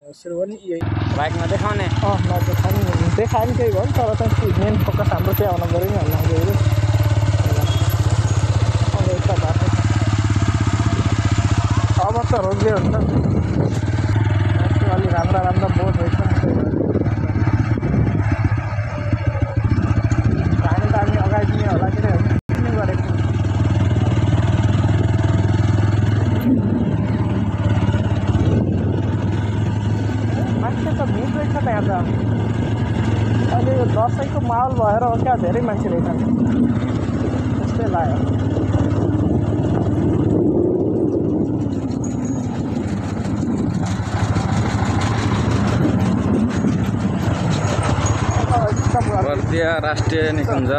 यसरी पनि यही बाइकमा देखाउने देखायो नि केही भयो नि तर चाहिँ मेन फोकस हाम्रो चाहिँ आउनु पऱ्यो नि हामीहरू अब यता बाटो अब त रोक्दै हुन्छ अलि राम्रा राम्रा बोट रहेछ हामी त हामी अगाडि दिने होला कि किन गरेको मान्छे त भिड रहेछ त यहाँ त अहिले यो दसैँको माहौल भएर हो क्या धेरै मान्छे रहेछन् त्यस्तै लाग्यो बर्दिया राष्ट्रिय निकुञ्ज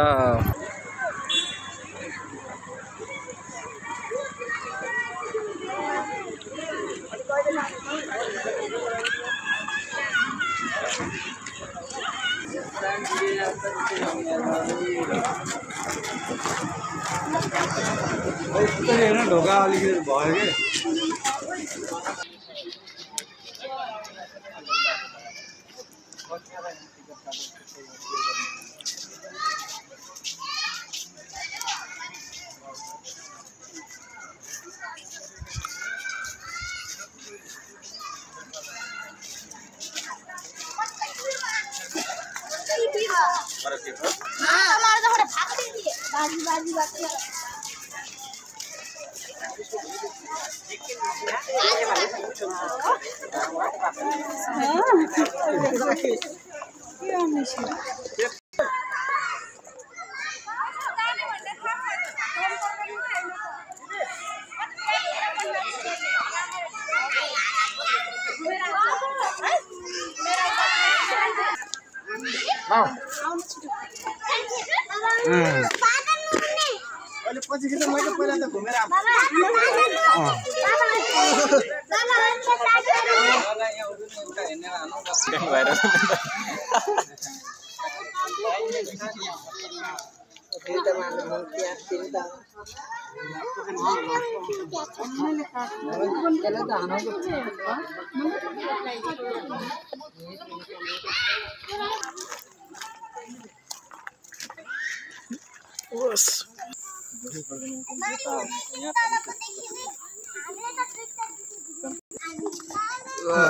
ढोका अलिकति भयो कि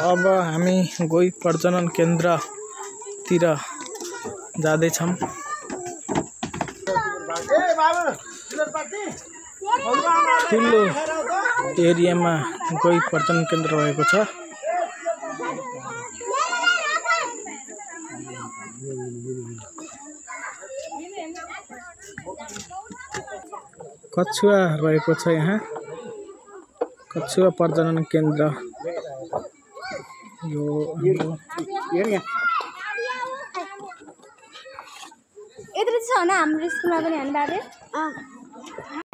अब हामी गोही प्रजनन केन्द्रतिर जाँदैछौँ ठुलो एरियामा गोही प्रजनन केन्द्र रहेको छ कछुवा रहेको छ यहाँ कछुवा प्रजनन केन्द्र यो यत्रो छ न हाम्रो स्कुलमा पनि हामी बाबे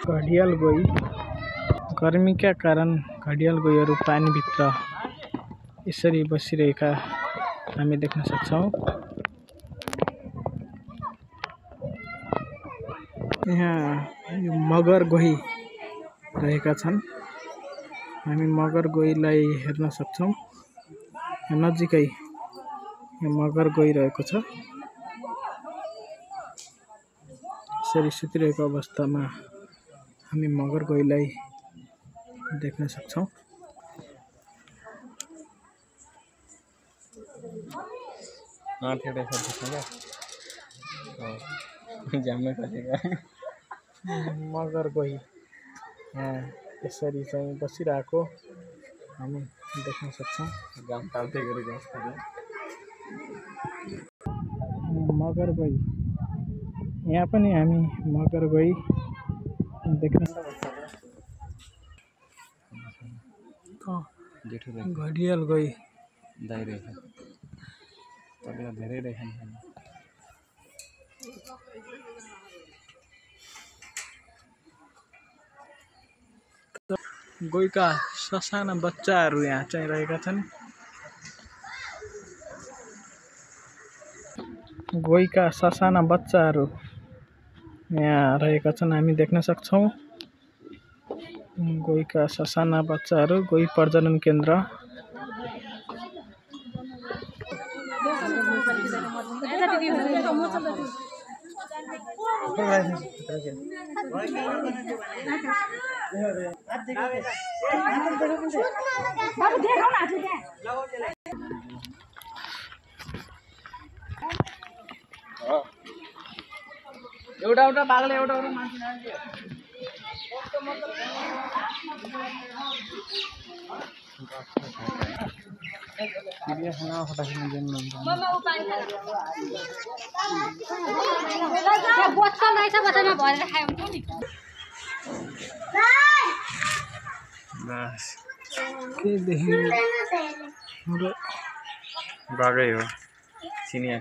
घडियाल गोही गर्मीका कारण घडियाल गोहीहरू पानीभित्र यसरी बसिरहेका हामी देख्न सक्छौँ यहाँ यो मगर गोही रहेका छन् हामी मगर गोहीलाई हेर्न सक्छौँ नजिकै यो मगर गोही रहेको छ यसरी सुतिरहेको अवस्थामा हामी मगर गोहीलाई देख्न सक्छौँ मगर गोही यहाँ यसरी चाहिँ बसिरहेको हामी देख्न सक्छौँ मगर गोही यहाँ पनि हामी मगर गोही देख्न सक्छौँ घडियाल गोही धेरै रहेछन् गोहीका ससाना बच्चाहरू यहाँ चाहिँ रहेका छन् गोहीका ससाना बच्चाहरू यहाँ रहेका छन् हामी देख्न सक्छौँ गोहीका ससाना बच्चाहरू गोही प्रजनन केन्द्र एउटा बाघले एउटा मान्छे बोतल रहेछ बोतलमा भरेर खायो भने नि के देखिनु बागै हो चिनिया